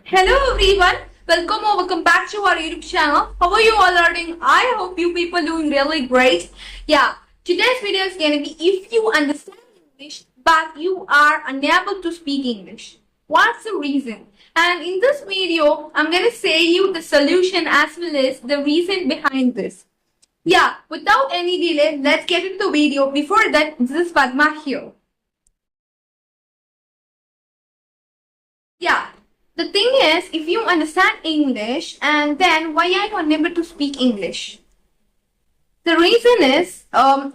Hello everyone, welcome or welcome back to our YouTube channel. How are you all doing? I hope you people doing really great. Yeah, today's video is gonna be if you understand English but you are unable to speak English. What's the reason? And in this video, I'm gonna say you the solution as well as the reason behind this. Yeah, without any delay, let's get into the video. Before that, this is Padma here. Yeah, the thing is, if you understand English, and then why are you unable to speak English? The reason is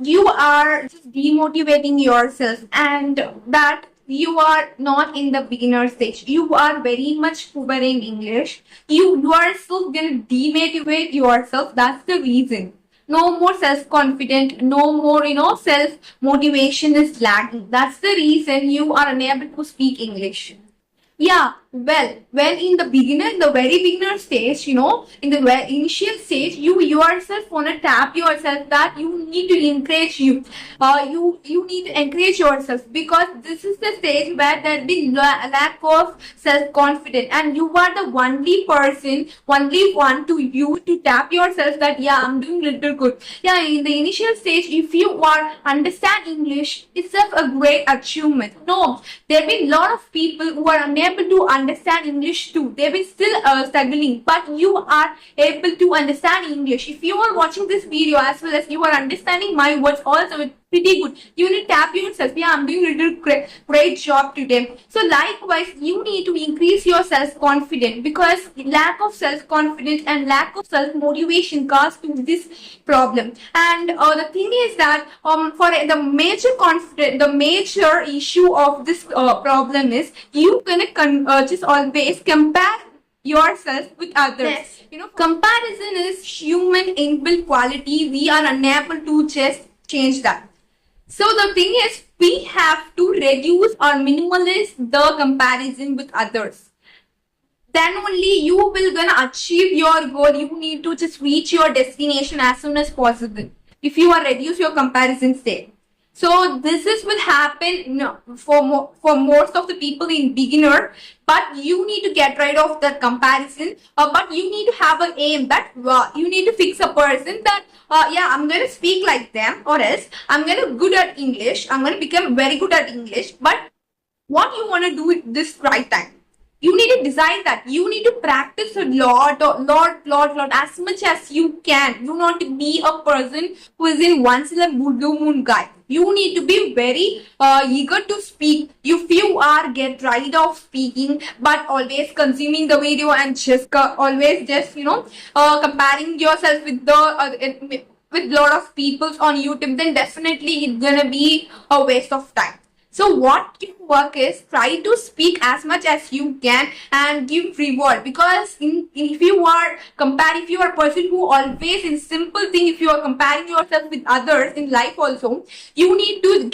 you are just demotivating yourself, and that you are not in the beginner stage. You are very much poor in English. You are still gonna demotivate yourself. That's the reason. No more self-confident, no more, self motivation is lacking. That's the reason you are unable to speak English. Yeah, well, when in the very beginner stage, in the initial stage, you yourself wanna tap yourself that you need to encourage you. You need to encourage yourself because this is the stage where there be lack of self confidence, and you are the only person, only one to you to tap yourself that yeah, I'm doing little good. Yeah, in the initial stage, if you are understand English, itself a great achievement. No, there be lot of people who are unable to understand English too. They be still struggling, but you are able to understand English. If you are watching this video as well as you are understanding my words also, it's pretty good. You need to tap yourself. Yeah, I'm doing a little great job today. So likewise, you need to increase your self-confidence because lack of self-confidence and lack of self-motivation cause to this problem. And the thing is that for the major issue of this problem is you gonna just always compare yourself with others. Yes. Comparison is human inbuilt quality. We are unable to just change that. So the thing is, we have to reduce or minimize the comparison with others. Then only you will gonna achieve your goal. You need to just reach your destination as soon as possible. If you are reduce your comparison state. So this is will happen for most of the people in beginner, but you need to get rid of that comparison. But you need to have an aim that you need to fix a person that yeah, I'm gonna speak like them, or else I'm gonna good at English. I'm gonna become very good at English. But what you wanna do with this right time? You need to decide that you need to practice a lot, as much as you can. You not to be a person who is in once in a blue moon guy. You need to be very eager to speak. If you are get rid of speaking, but always consuming the video and just always just comparing yourself with the with lot of people on YouTube, then definitely it's gonna be a waste of time. So what can work is try to speak as much as you can and give reward, because if you are a person who always in simple thing, if you are comparing yourself with others in life also, you need to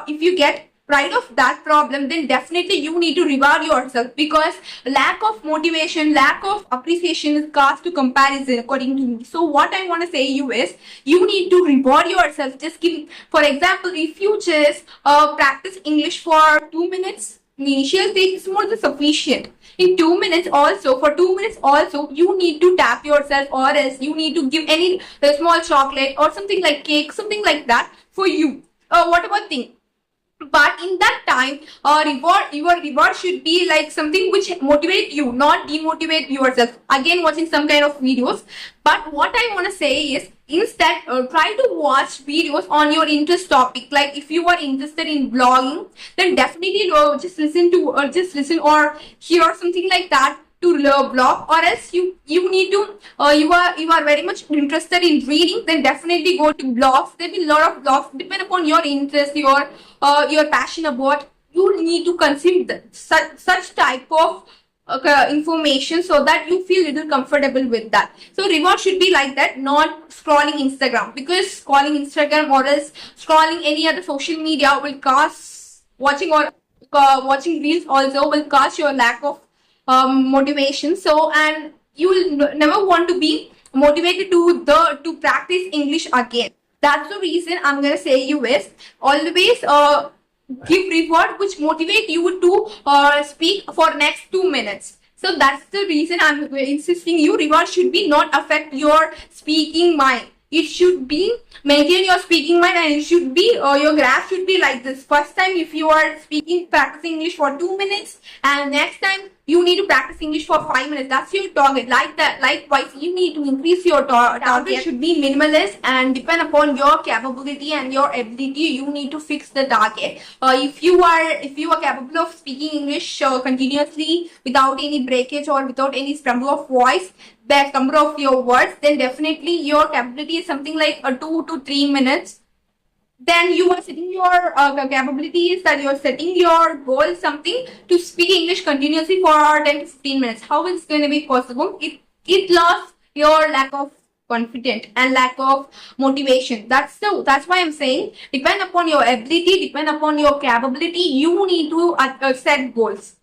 if you get rid of that problem, then definitely you need to reward yourself, because lack of motivation, lack of appreciation is caused to comparison according to me. So what I want to say you is you need to reward yourself. Just give, for example, if you just practice English for 2 minutes, initial stage is more than sufficient. In 2 minutes also, for 2 minutes also, you need to tap yourself, or else you need to give any small chocolate or something like cake, something like that for you. What about thing? But in that time, your reward should be like something which motivate you, not demotivate yourself. Again, watching some kind of videos. But what I want to say is, instead, try to watch videos on your interest topic. Like if you are interested in blogging, then definitely just listen or hear something like that to blog, or else you need to you are very much interested in reading, then definitely go to blogs. There will be a lot of blogs depend upon your interest, your passion about. You need to consume such type of information so that you feel little comfortable with that. So reward should be like that, not scrolling Instagram, because scrolling Instagram or else scrolling any other social media will cause watching reels also will cause your lack of motivation. So, and you will never want to be motivated to practice English again. That's the reason I'm gonna say you is always give reward which motivate you to speak for next 2 minutes. So that's the reason I'm insisting you. Reward should be not affect your speaking mind. It should be maintain your speaking mind, and it should be your graph should be like this. First time if you are speaking practicing English for 2 minutes, and next time you need to practice English for 5 minutes. That's your target. Like that. Likewise, you need to increase your target. Should be minimalist and depend upon your capability and your ability. You need to fix the target. If you are capable of speaking English continuously without any breakage or without any stumble of voice, that number of your words, then definitely your capability is something like 2 to 3 minutes. Then you are setting your capability is that you're setting your goal something to speak English continuously for 10 to 15 minutes. How is it going to be possible? It lost your lack of confidence and lack of motivation. That's why I'm saying depend upon your ability, depend upon your capability. You need to set goals.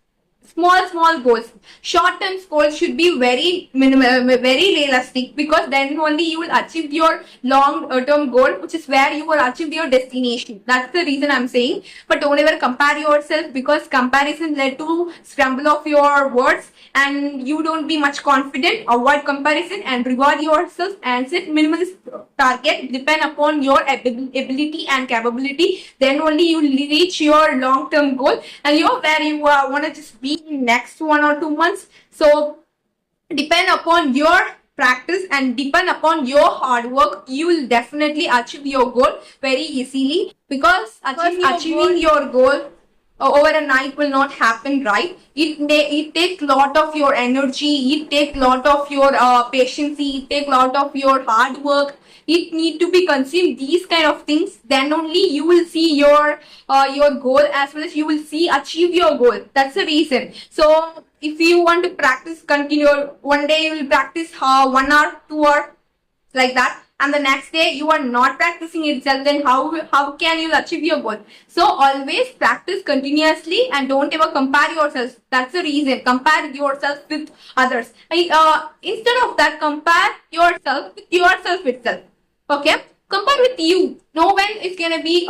Small goals. Short-term goals should be very minimal, very realistic, because then only you will achieve your long-term goal, which is where you will achieve your destination. That's the reason I'm saying. But don't ever compare yourself, because comparison led to scramble of your words and you don't be much confident. Avoid comparison and reward yourself and set minimalist target. Depend upon your ability and capability. Then only you will reach your long-term goal, and you're where you want to just be next 1 or 2 months. So depend upon your practice and depend upon your hard work. You will definitely achieve your goal very easily, because achieving your goal over a night will not happen, right? It takes lot of your energy, it takes lot of your patience, it takes lot of your hard work. It need to be consumed, these kind of things. Then only you will see your goal, as well as you will see achieve your goal. That's the reason. So if you want to practice continue, one day you will practice 1 hour, 2 hour, like that, and the next day you are not practicing itself, then how can you achieve your goal? So always practice continuously and don't ever compare yourself. That's the reason. Compare yourself with others. Instead of that, compare yourself with yourself itself. Okay, compare with you. No one is gonna be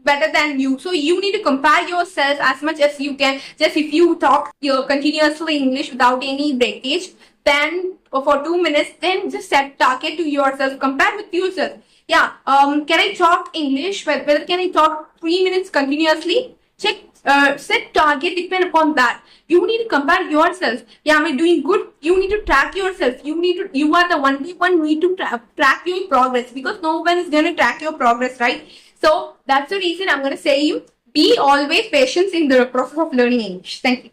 better than you. So you need to compare yourself as much as you can. Just if you talk continuously English without any breakage, then for 2 minutes, then just set target to yourself. Compare with yourself. Yeah. Can I talk English? Whether can I talk 3 minutes continuously? Check. Set target. Depend upon that. You need to compare yourself. Yeah, am I doing good? You need to track yourself. You are the only one who need to track your progress, because no one is going to track your progress, right? So that's the reason I'm going to say you be always patient in the process of learning English. Thank you.